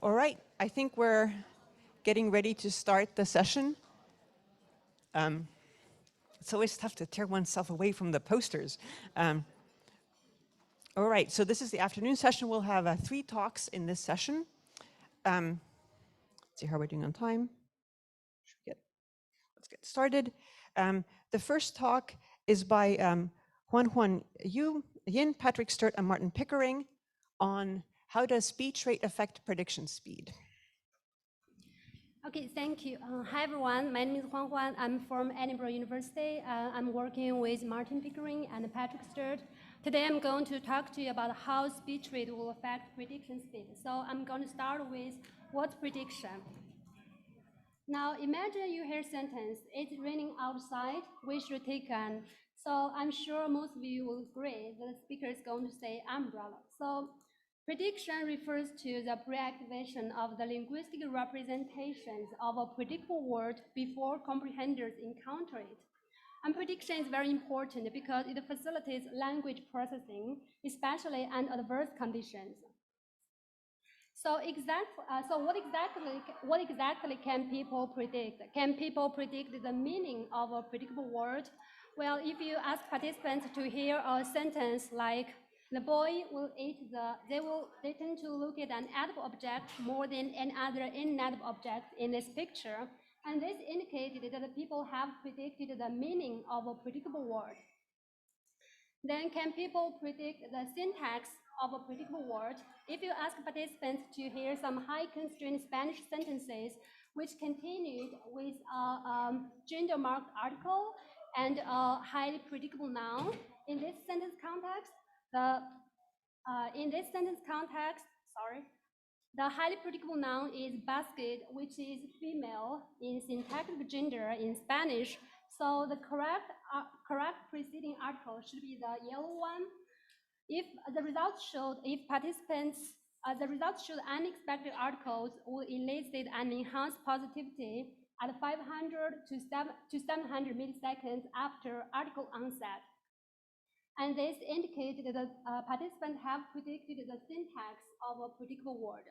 All right, I think we're getting ready to start the session. It's always tough to tear oneself away from the posters. All right, so this is the afternoon session. We'll have 3 talks in this session. Let's see how we're doing on time. Let's get started. The first talk is by Huanhuan, Yin, Patrick Sturt, and Martin Pickering on how does speech rate affect prediction speed. Okay, thank you. Hi, everyone. My name is Huanhuan. I'm from Edinburgh University. I'm working with Martin Pickering and Patrick Sturt. Today, I'm going to talk to you about how speech rate will affect prediction speed. So I'm going to start with what's prediction. Now, imagine you hear a sentence, it's raining outside, we should take an. So I'm sure most of you will agree that the speaker is going to say umbrella. So prediction refers to the pre-activation of the linguistic representations of a predictable word before comprehenders encounter it. And prediction is very important because it facilitates language processing, especially under adverse conditions. So what exactly can people predict? Can people predict the meaning of a predictable word? Well, if you ask participants to hear a sentence like the boy will eat they tend to look at an edible object more than any other inedible object in this picture. And this indicated that the people have predicted the meaning of a predictable word. Then can people predict the syntax of a predictable word? If you ask participants to hear some high constraint Spanish sentences which continued with a gender marked article and a highly predictable noun, in this sentence context, the highly predictable noun is basket, which is female in syntactic gender in Spanish. So the correct preceding article should be the yellow one. If the results showed, unexpected articles would elicit an enhanced positivity at 500 to 700 milliseconds after article onset. And this indicated that participants have predicted the syntax of a predictable word.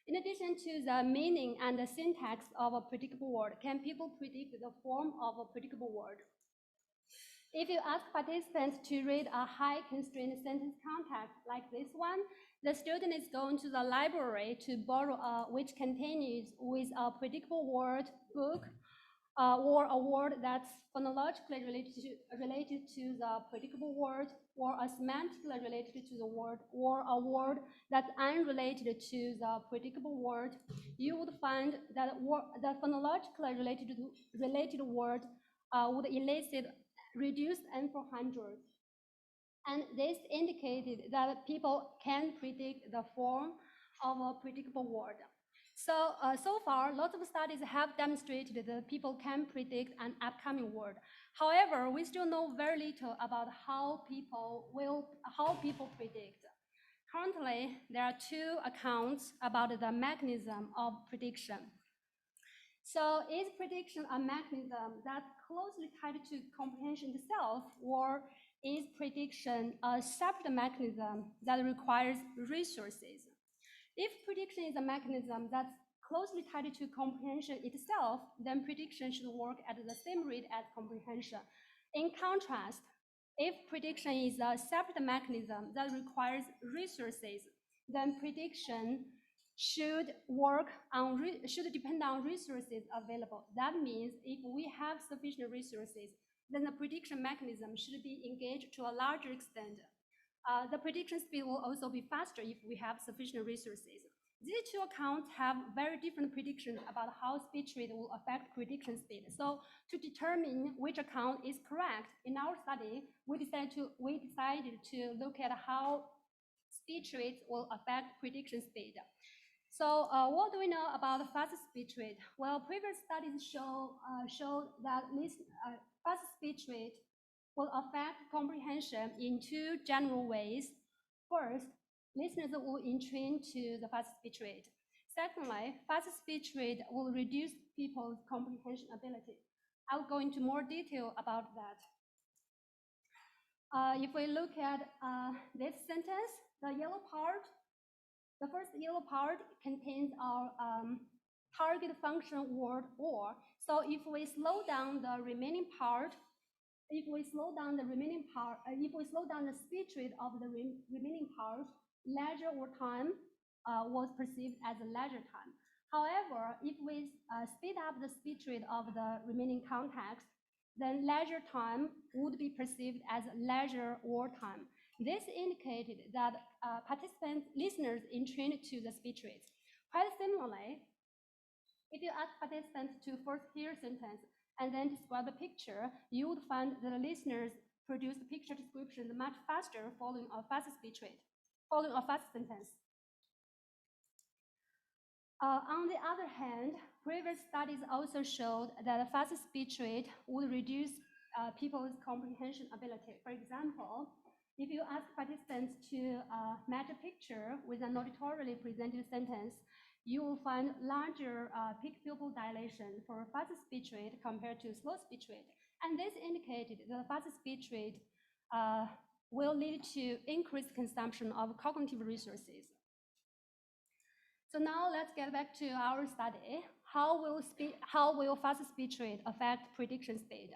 In addition to the meaning and the syntax of a predictable word, can people predict the form of a predictable word? If you ask participants to read a high constraint sentence context like this one, the student is going to the library to borrow which continues with a predictable word book or a word that's phonologically related to the predictable word, or a semantically related to the word, or a word that's unrelated to the predictable word. You would find that the phonologically related word would elicit reduced N400. And this indicated that people can predict the form of a predictable word. So far, lots of studies have demonstrated that people can predict an upcoming word. However, we still know very little about how people predict. Currently, there are 2 accounts about the mechanism of prediction. So is prediction a mechanism that's closely tied to comprehension itself, or is prediction a separate mechanism that requires resources? If prediction is a mechanism that's closely tied to comprehension itself, then prediction should work at the same rate as comprehension. In contrast, if prediction is a separate mechanism that requires resources, then prediction should depend on resources available. That means if we have sufficient resources, then the prediction mechanism should be engaged to a larger extent. The prediction speed will also be faster if we have sufficient resources. These 2 accounts have very different predictions about how speech rate will affect prediction speed. So to determine which account is correct, in our study, we decided to look at how speech rates will affect prediction speed. So what do we know about fast speech rate? Well, previous studies show that this fast speech rate will affect comprehension in 2 general ways. First, listeners will entrain to the fast speech rate. Secondly, fast speech rate will reduce people's comprehension ability. I'll go into more detail about that. If we look at this sentence, the yellow part The first yellow part contains our target function word or. So if we slow down the remaining part, if we slow down the speech rate of the remaining part, leisure or time was perceived as a leisure time. However, if we speed up the speech rate of the remaining context, then leisure time would be perceived as leisure or time. This indicated that listeners entrained to the speech rates. Quite similarly, if you ask participants to first hear a sentence and then describe a picture, you would find that the listeners produce picture descriptions much faster following a fast speech rate, following a fast sentence. On the other hand, previous studies also showed that a fast speech rate would reduce people's comprehension ability. For example, if you ask participants to match a picture with an auditorily presented sentence, you will find larger peak pupil dilation for fast speech rate compared to slow speech rate. And this indicated that the fast speech rate will lead to increased consumption of cognitive resources. So now let's get back to our study. How will fast speech rate affect prediction speed?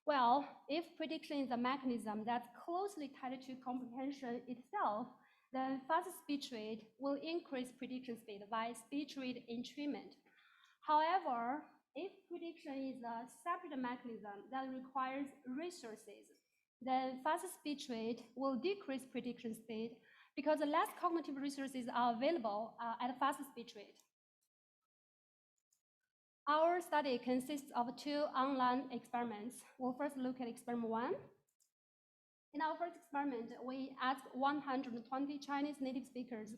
Well, if prediction is a mechanism that's closely tied to comprehension itself, then fast speech rate will increase prediction speed by speech rate entrainment. However, if prediction is a separate mechanism that requires resources, then fast speech rate will decrease prediction speed because less cognitive resources are available at a fast speech rate. Our study consists of 2 online experiments. We'll first look at experiment 1. In our first experiment, we asked 120 Chinese native speakers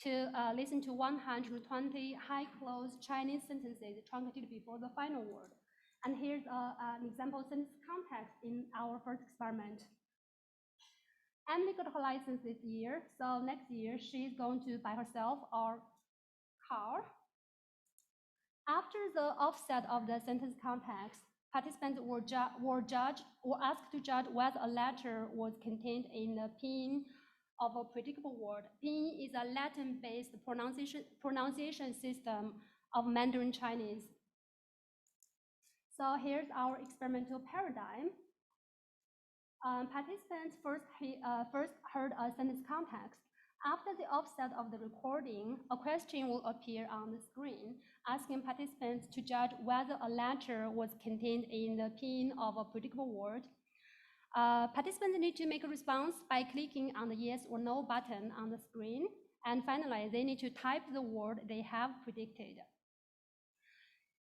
to listen to 120 high-close Chinese sentences truncated before the final word. And here's an example sentence context in our first experiment. Emily got her license this year, so next year she's going to buy herself a car. After the offset of the sentence context, participants were asked to judge whether a letter was contained in the pinyin of a predictable word. Pinyin is a Latin-based pronunciation system of Mandarin Chinese. So here's our experimental paradigm. Participants first heard a sentence context. After the offset of the recording, a question will appear on the screen, asking participants to judge whether a letter was contained in the pinyin of a predictable word. Participants need to make a response by clicking on the yes or no button on the screen. And finally, they need to type the word they have predicted.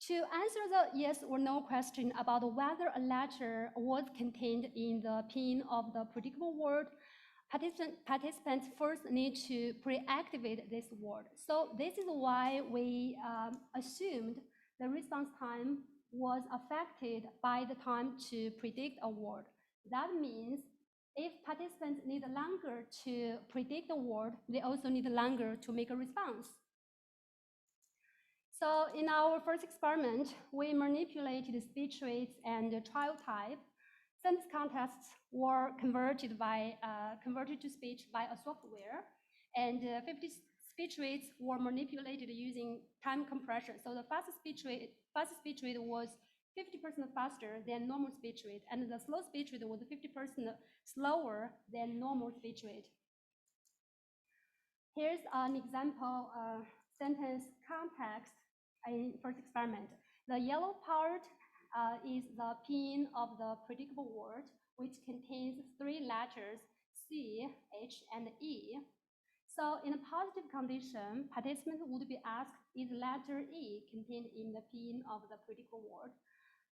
To answer the yes or no question about whether a letter was contained in the pinyin of the predictable word, participants first need to pre-activate this word. So this is why we assumed the response time was affected by the time to predict a word. That means if participants need longer to predict a word, they also need longer to make a response. So in our first experiment, we manipulated speech rates and trial type. Sentence contexts were converted to speech by a software, and 50 speech rates were manipulated using time compression. So the fast speech rate was 50% faster than normal speech rate, and the slow speech rate was 50% slower than normal speech rate. Here's an example sentence context in first experiment. The yellow part is the pinyin of the predictable word, which contains 3 letters, C, H, and E. So in a positive condition, participants would be asked, is letter E contained in the pinyin of the predictable word?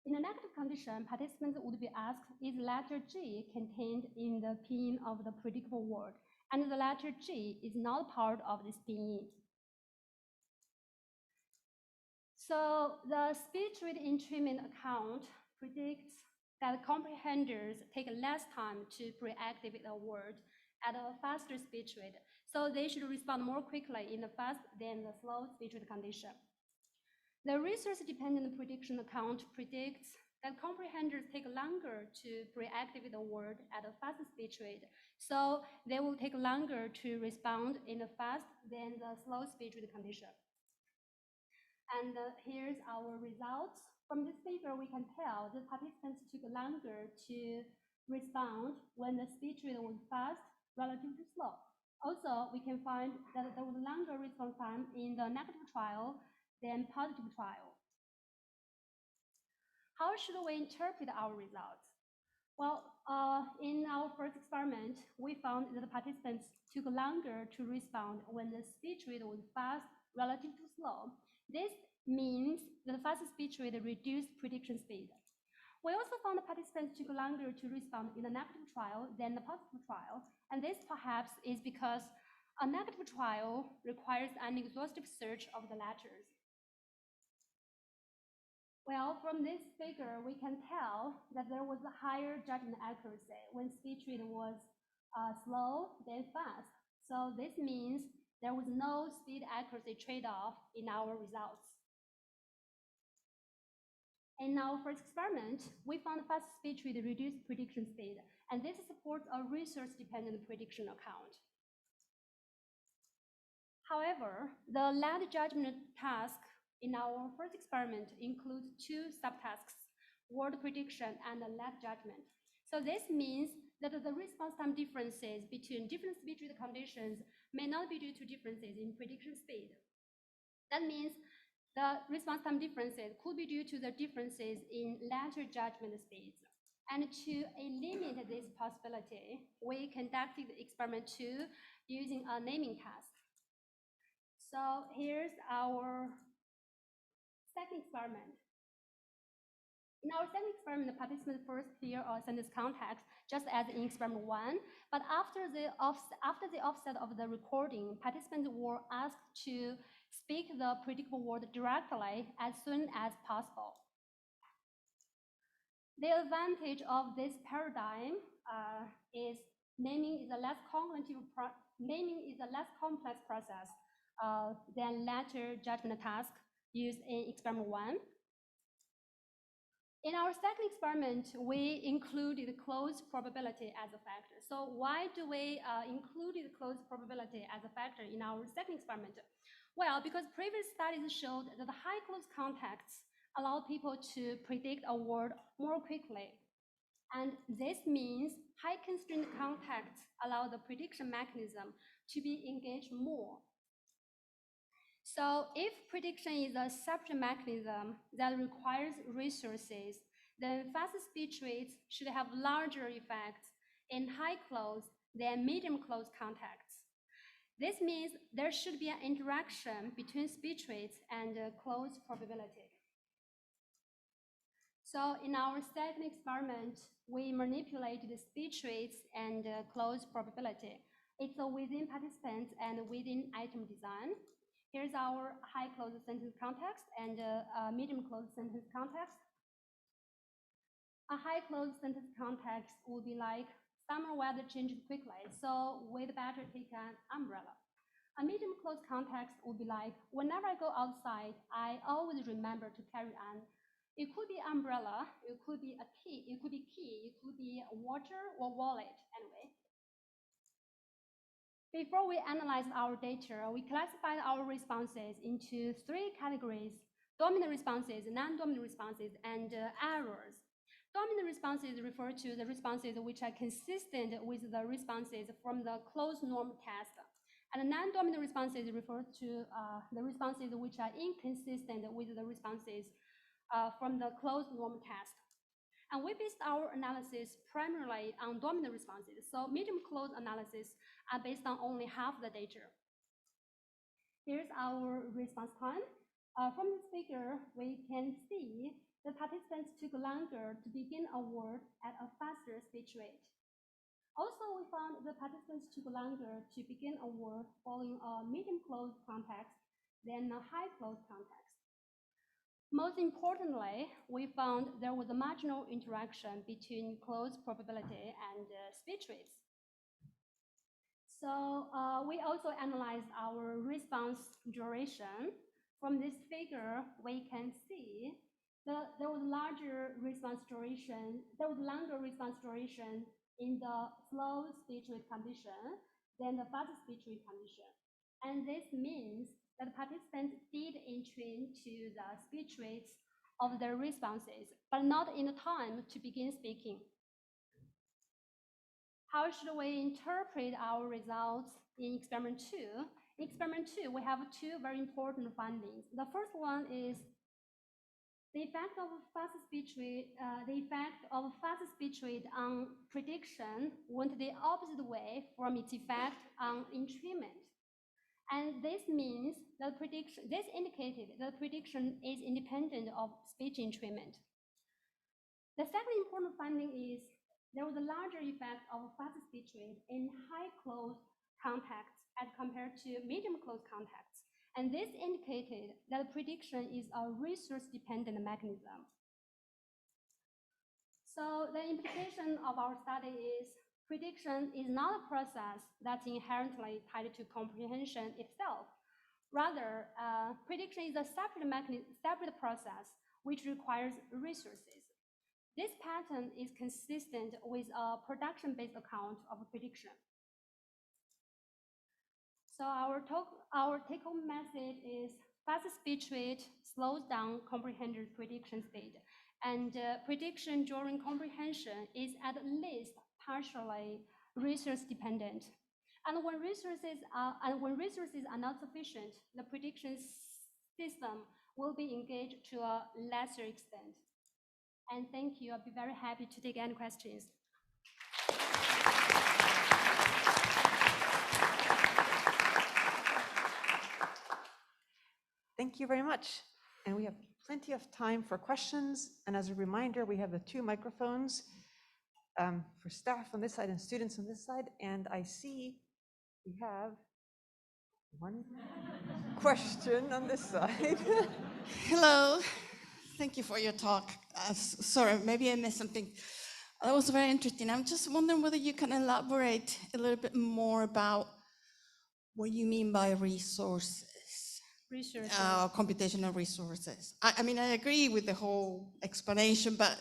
In a negative condition, participants would be asked, is letter G contained in the pinyin of the predictable word? And the letter G is not part of this pinyin. So the speech rate entrainment account predicts that comprehenders take less time to pre-activate a word at a faster speech rate. So they should respond more quickly in the fast than the slow speech rate condition. The resource-dependent prediction account predicts that comprehenders take longer to pre-activate a word at a fast speech rate. So they will take longer to respond in a fast than the slow speech rate condition. And here's our results. From this figure, we can tell the participants took longer to respond when the speech rate was fast relative to slow. Also, we can find that there was longer response time in the negative trial than positive trial. How should we interpret our results? Well, in our first experiment, we found that the participants took longer to respond when the speech rate was fast relative to slow. This means that the fast speech rate reduced prediction speed. We also found the participants took longer to respond in the negative trial than the positive trial, and this perhaps is because a negative trial requires an exhaustive search of the letters. Well, from this figure, we can tell that there was a higher judgment accuracy when speech rate was slow than fast. So this means there was no speed accuracy trade-off in our results. In our first experiment, we found fast speech rate reduced prediction speed, and this supports a resource-dependent prediction account. However, the lead judgment task in our first experiment includes two subtasks, word prediction and lead judgment. So this means that the response time differences between different speech rate conditions may not be due to differences in prediction speed. That means the response time differences could be due to the differences in letter judgment speeds. And to eliminate this possibility, we conducted experiment 2 using a naming task. So here's our second experiment. In our second experiment, the participants first hear a sentence context, just as in experiment 1. But after the offset of the recording, participants were asked to speak the predictable word directly as soon as possible. The advantage of this paradigm is naming is a less complex process than letter judgment task used in experiment 1. In our second experiment, we included close probability as a factor. So why do we include close probability as a factor in our second experiment? Well, because previous studies showed that the high close contacts allow people to predict a word more quickly. And this means high constrained contacts allow the prediction mechanism to be engaged more. So if prediction is a separate mechanism that requires resources, then fast speech rates should have larger effects in high close than medium close contacts. This means there should be an interaction between speech rates and close probability. So in our second experiment, we manipulated the speech rates and close probability. It's within participants and within item design. Here's our high close sentence context and medium close sentence context. A high close sentence context would be like, summer weather changes quickly, so we'd better take an umbrella. A medium close context would be like, whenever I go outside, I always remember to carry an. It could be umbrella, it could be a key, it could be water or wallet, anyway. Before we analyzed our data, we classified our responses into 3 categories: dominant responses, non-dominant responses, and errors. Dominant responses refer to the responses which are consistent with the responses from the closed norm test. And non-dominant responses refer to the responses which are inconsistent with the responses from the closed norm test. And we based our analysis primarily on dominant responses. So medium close analysis are based on only half the data. Here's our response time. From this figure, we can see the participants took longer to begin a word at a faster speech rate. Also, we found the participants took longer to begin a word following a medium close context than a high close context. Most importantly, we found there was a marginal interaction between close probability and speech rates. So we also analyzed our response duration. From this figure, we can see there was larger response duration. There was longer response duration in the slow speech rate condition than the fast speech rate condition. And this means that participants did entrain to the speech rates of their responses, but not in the time to begin speaking. How should we interpret our results in experiment 2? In experiment 2, we have two very important findings. The first one is the effect of fast speech rate, on prediction went the opposite way from its effect on entrainment. And this means that this indicated that prediction is independent of speech entrainment. The second important finding is there was a larger effect of fast speech rate in high close contacts as compared to medium close contacts. And this indicated that prediction is a resource-dependent mechanism. So the implication of our study is prediction is not a process that's inherently tied to comprehension itself. Rather, prediction is a separate process which requires resources. This pattern is consistent with a production-based account of prediction. So our take-home message is fast speech rate slows down comprehension prediction speed, and prediction during comprehension is at least partially resource dependent. And when resources are not sufficient, the prediction system will be engaged to a lesser extent. And thank you. I'll be very happy to take any questions. Thank you very much. And we have plenty of time for questions. And as a reminder, we have the two microphones for staff on this side and students on this side. And I see we have one question on this side. Hello. Thank you for your talk. Sorry, maybe I missed something. That was very interesting. I'm just wondering whether you can elaborate a little bit more about what you mean by resources. Computational resources. I mean, I agree with the whole explanation, but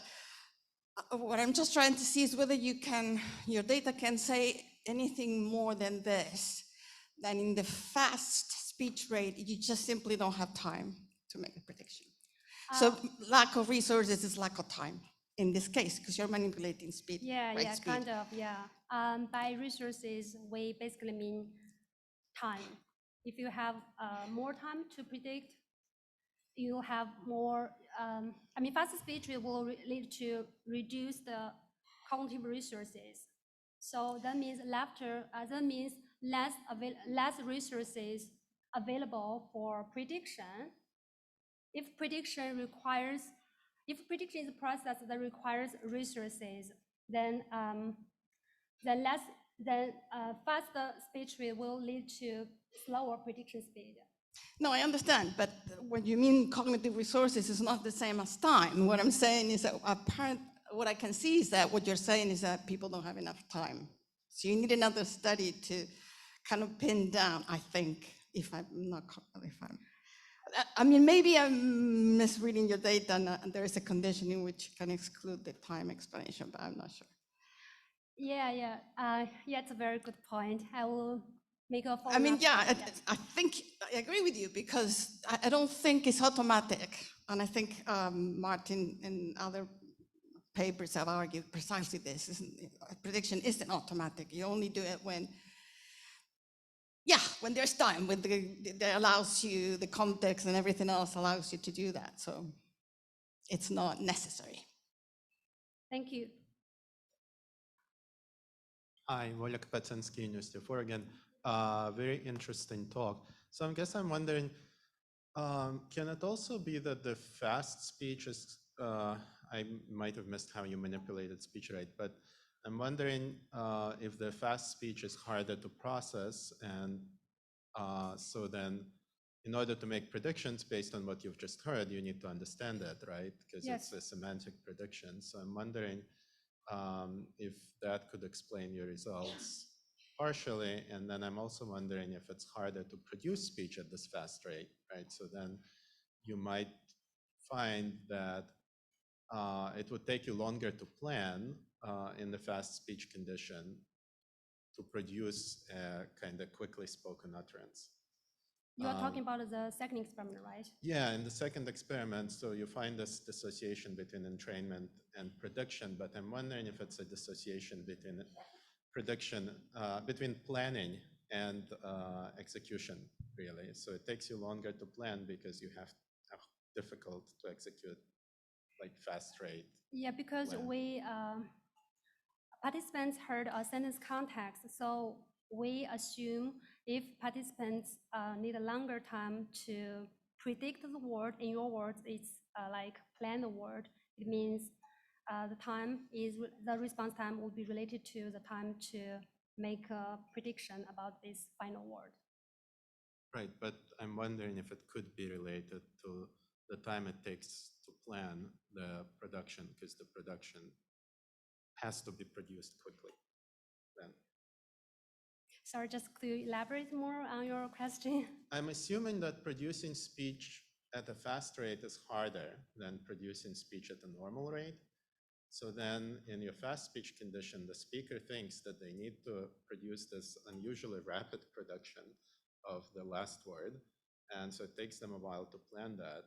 what I'm just trying to see is whether your data can say anything more than this, than in the fast speech rate, you just simply don't have time to make a prediction. So lack of resources is lack of time in this case, because you're manipulating speed. Kind of. By resources, we basically mean time. If you have more time to predict, you have more, fast speech will lead to reduce the cognitive resources. So that means less resources available for prediction. If prediction is a process that requires resources, then faster speech rate will lead to slower prediction speed. No, I understand, but when you mean cognitive resources, is not the same as time. What I'm saying is that what I can see is that what you're saying is that people don't have enough time. So you need another study to kind of pin down, I think, maybe I'm misreading your data and there is a condition in which you can exclude the time explanation, but I'm not sure. It's a very good point. I will make a follow-up. I think I agree with you because I don't think it's automatic. And I think Martin and other papers have argued precisely this. Prediction isn't automatic. You only do it when there's time, when that allows you, the context and everything else allows you to do that. So it's not necessary. Thank you. Hi, Wojciech Paczynski, University of Oregon. Very interesting talk. So I guess I'm wondering, can it also be that the fast speech is, I might have missed how you manipulated speech rate, but I'm wondering if the fast speech is harder to process, and so then in order to make predictions based on what you've just heard, you need to understand it, right? Because it's a semantic prediction. So I'm wondering if that could explain your results partially, and then I'm also wondering if it's harder to produce speech at this fast rate, right? So then you might find that it would take you longer to plan in the fast speech condition to produce a kind of quickly spoken utterance. You are talking about the second experiment, right? Yeah, in the second experiment, so you find this dissociation between entrainment and prediction, but I'm wondering if it's a dissociation between prediction, between planning and execution, really. So it takes you longer to plan because you have difficult to execute, like fast rate. Yeah, because plan. we participants heard a sentence context, so we assume if participants need a longer time to predict the word, in your words, it's like plan the word. It means the response time will be related to the time to make a prediction about this final word. Right, but I'm wondering if it could be related to the time it takes to plan the production, because the production has to be produced quickly then. Sorry, just could you elaborate more on your question? I'm assuming that producing speech at a fast rate is harder than producing speech at a normal rate. So then in your fast speech condition, the speaker thinks that they need to produce this unusually rapid production of the last word. And so it takes them a while to plan that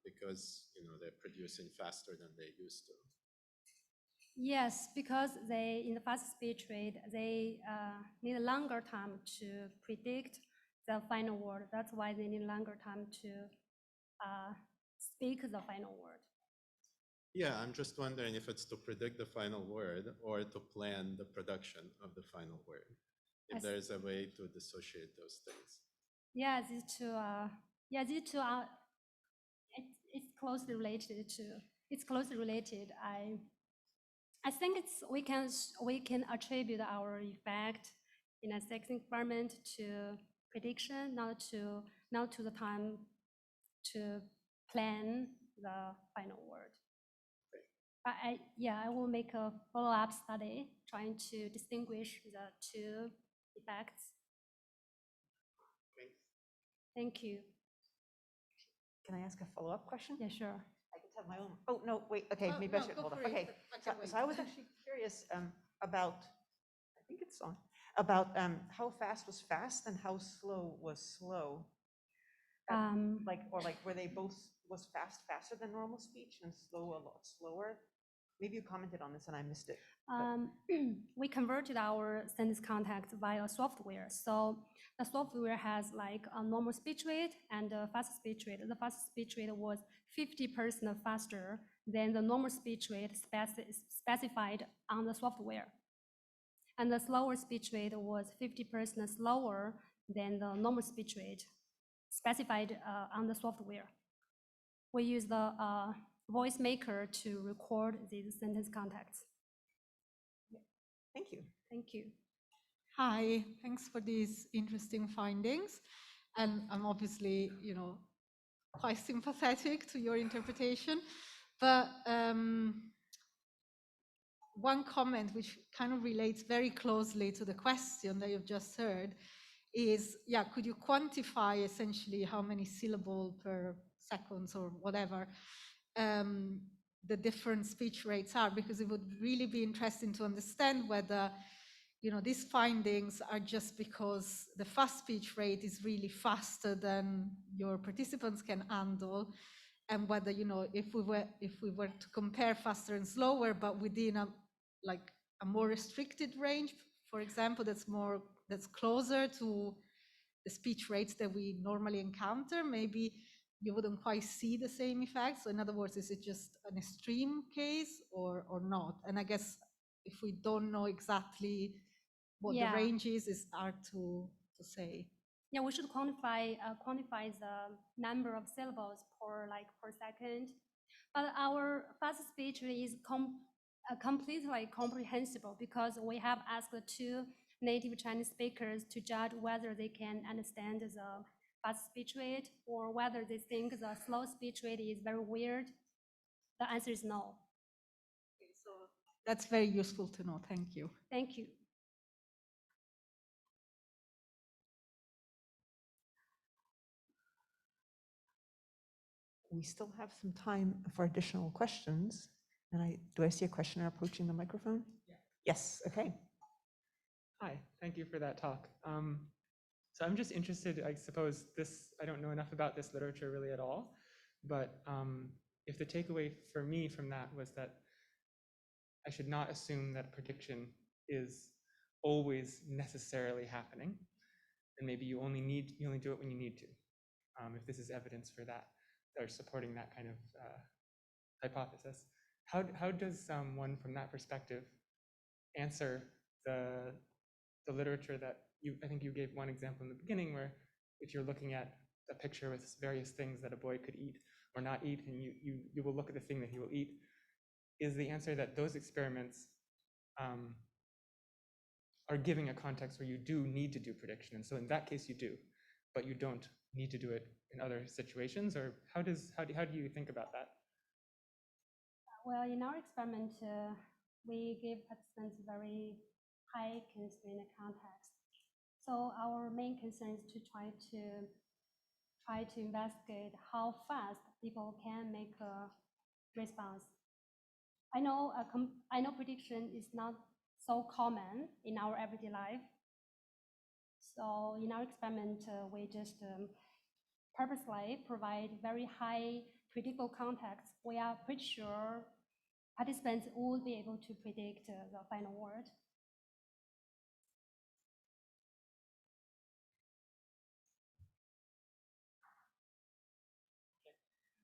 because they're producing faster than they used to. Yes, because in the fast speech rate, they need a longer time to predict the final word. That's why they need longer time to speak the final word. Yeah, I'm just wondering if it's to predict the final word or to plan the production of the final word. If there's a way to dissociate those things. Yeah, these two are it's closely related to. It's closely related. I think we can attribute our effect in a second experiment to prediction, not to the time to plan the final word. I will make a follow-up study trying to distinguish the two effects. Thank you. Can I ask a follow-up question? Yeah, sure. I just have my own. Oh, no, wait, okay, Oh, maybe I no, should go hold for up. it. Okay, I yeah, can wait. so I was actually curious about, I think it's on, about how fast was fast and how slow was slow. Were they both, was fast faster than normal speech and slow a lot slower? Maybe you commented on this and I missed it. We converted our sentence context via software. So the software has like a normal speech rate and a fast speech rate. The fast speech rate was 50% faster than the normal speech rate specified on the software. And the slower speech rate was 50% slower than the normal speech rate specified on the software. We use the voice maker to record these sentence contexts. Thank you. Thank you. Hi, thanks for these interesting findings. And I'm obviously, quite sympathetic to your interpretation. But one comment which kind of relates very closely to the question that you've just heard is, could you quantify essentially how many syllables per seconds or whatever the different speech rates are? Because it would really be interesting to understand whether these findings are just because the fast speech rate is really faster than your participants can handle, and whether if we were to compare faster and slower, but within a more restricted range, for example, that's closer to the speech rates that we normally encounter, maybe you wouldn't quite see the same effects. So in other words, is it just an extreme case or not? And I guess if we don't know exactly what the range is, it's hard to say. Yeah, we should quantify the number of syllables per second. But our fast speech is completely comprehensible because we have asked two native Chinese speakers to judge whether they can understand the fast speech rate or whether they think the slow speech rate is very weird. The answer is no. Okay, so that's very useful to know. Thank you. Thank you. we still have some time for additional questions. And do I see a questioner approaching the microphone? Yeah. Yes, okay. Hi, thank you for that talk. So I'm just interested, I suppose I don't know enough about this literature really at all, but if the takeaway for me from that was that I should not assume that prediction is always necessarily happening, and maybe you only do it when you need to. If this is evidence for that, or supporting that kind of hypothesis, how does one from that perspective answer the literature that I think you gave one example in the beginning, where if you're looking at a picture with various things that a boy could eat or not eat, and you will look at the thing that he will eat, is the answer that those experiments are giving a context where you do need to do prediction, and so in that case you do, but you don't need to do it in other situations? Or how do you think about that? Well, in our experiment, we gave participants very high constraint context. So our main concern is to try to investigate how fast people can make a response. I know prediction is not so common in our everyday life. So in our experiment, we just purposely provide very high predictable context. We are pretty sure participants will be able to predict the final word.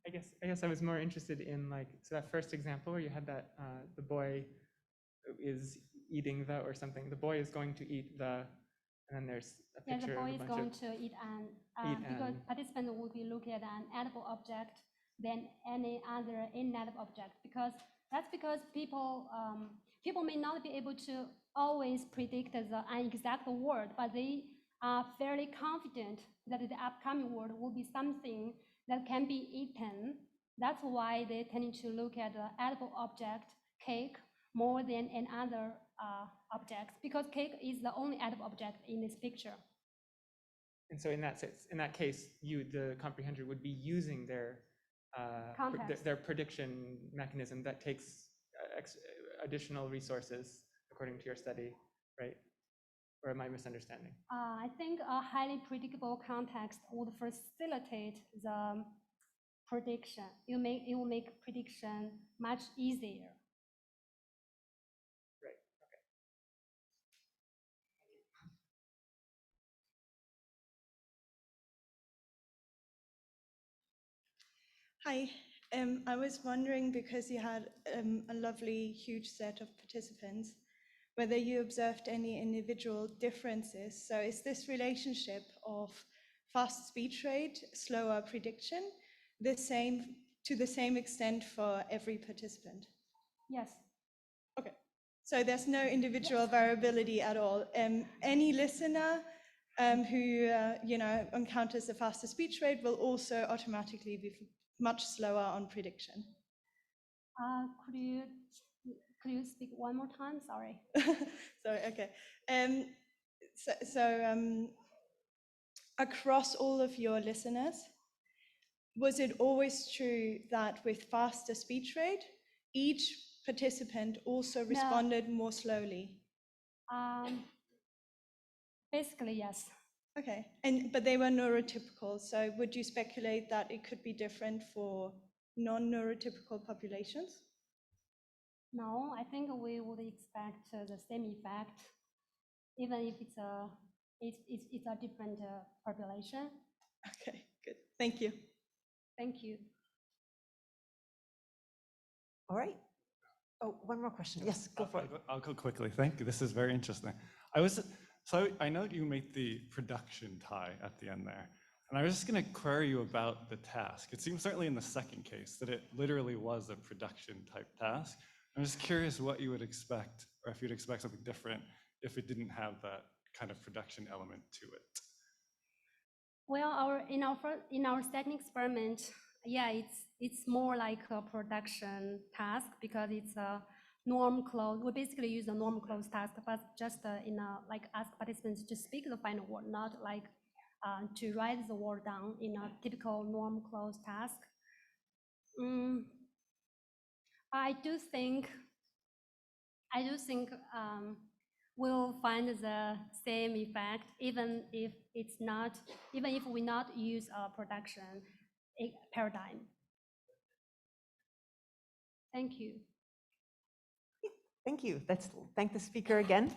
I guess I was more interested in, like, so that first example where you had that the boy is eating the or something. The boy is going to eat the, and then there's a picture the boy of a is bunch going of, to eat because participants will be looking at an edible object than any other inedible object, because people may not be able to always predict an exact word, but they are fairly confident that the upcoming word will be something that can be eaten. That's why they tend to look at the edible object, cake, more than any other objects, because cake is the only edible object in this picture. And so in that sense, in that case, the comprehender would be using their their prediction mechanism that takes additional resources according to your study, right? Or am I misunderstanding? I think a highly predictable context would facilitate the prediction. It will make prediction much easier. Right. Okay. Hi, I was wondering, because you had a lovely, huge set of participants, whether you observed any individual differences. So is this relationship of fast speech rate, slower prediction, to the same extent for every participant? Yes. Okay, so there's no individual variability at all. Any listener who encounters a faster speech rate will also automatically be much slower on prediction. Could you speak one more time? Sorry. Sorry. Okay. Across all of your listeners, was it always true that with faster speech rate, each participant also responded more slowly? Basically, yes. Okay, but they were neurotypical, so would you speculate that it could be different for non-neurotypical populations? No, I think we would expect the same effect, even if it's a different population. Okay, good. Thank you. Thank you. All right. Oh, one more question. Yes, go for it. I'll go quickly. Thank you. This is very interesting. So I know you made the production tie at the end there, and I was just going to query you about the task. It seems certainly in the second case that it literally was a production type task. I'm just curious what you would expect, or if you'd expect something different if it didn't have that kind of production element to it. Well, in our second experiment, yeah, it's more like a production task, because it's a norm close. We basically use a norm close task, but just like ask participants to speak the final word, not like to write the word down in a typical norm close task. I do think we'll find the same effect, even if we not use a production paradigm. Thank you. Thank you. Let's thank the speaker again.